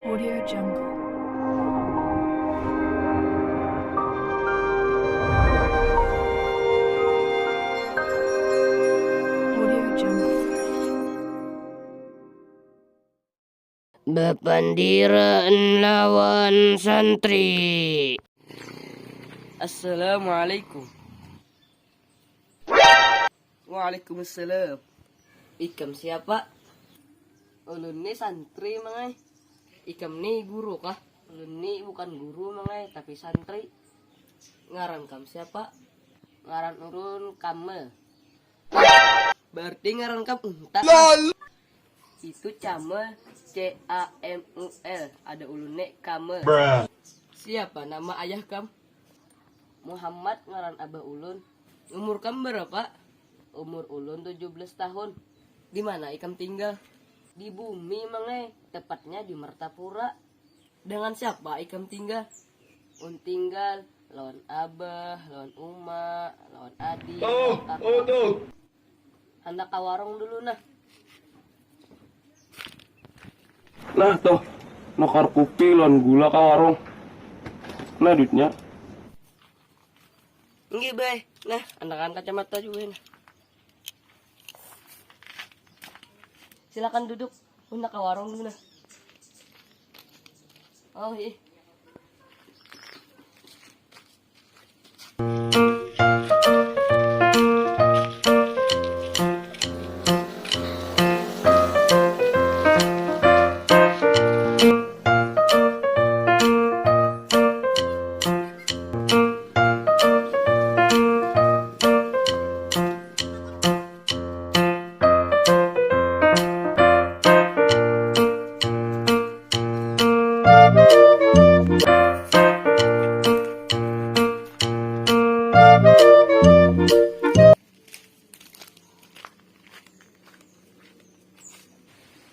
Audio Jungle. Audio Jungle. Bepandiraan lawan santri. Assalamualaikum. Waalaikumsalam. Ikam siapa? Ulun ni santri mangai. Ikam ni guru kah? Ulun ni bukan guru mangai tapi santri. Ngaran kam siapa? Ngaran urun Kamel. Berarti ngaran kam unta. Itu Camel, Camul. Ada ulun ni Kamel. Siapa nama ayah kam? Muhammad ngaran abah ulun. Umur kam berapa? Umur ulun 17 tahun. Di mana ikam tinggal? Di bumi mangai, tepatnya di Mertapura. Dengan siapa ikam tinggal? Tinggal lawan abah, lawan uma, lawan adik. Hendak ke warung dulu nah. Nah toh, nukar kopi lawan gula ka warung. Nah duitnya. Nggih bay. Nah, anakan kacamata juga nah. Silakan duduk. Hendak ke warung dulu nah. Oh iya.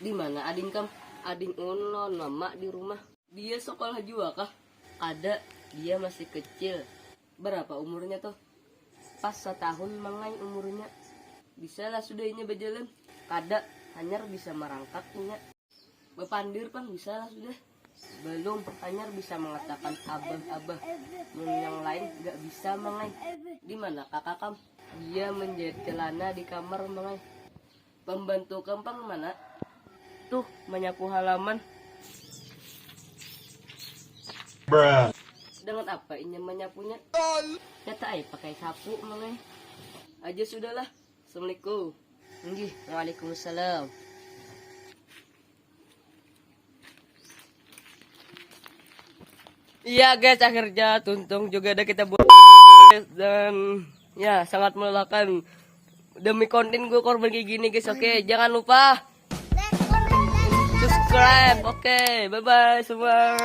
Di mana ading kam? Ading unon mama di rumah. Dia sekolah juga kah? Ada, dia masih kecil. Berapa umurnya toh? Pas setahun mangai umurnya. Bisa lah sudah ini berjalan. Kada hanyar bisa merangkak inya. Bepandir pang bisa lah sudah. Belum hanyar bisa mengatakan abah. Yang lain gak bisa mangai. Di mana kakak kam? Dia menjahit celana di kamar mangai. Pembantu kampang mana? Tuh menyapu halaman. Dengan apa inya menyapunya? Kata ay pakai sapu mangai. Aja sudahlah. Assalamualaikum. Nggih, waalaikumsalam. Iya guys, akhirnya tuntung juga ada kita buat dan ya sangat melelahkan. Demi konten gue korban kayak gini guys. Oke, jangan lupa subscribe. Oke, bye bye semua.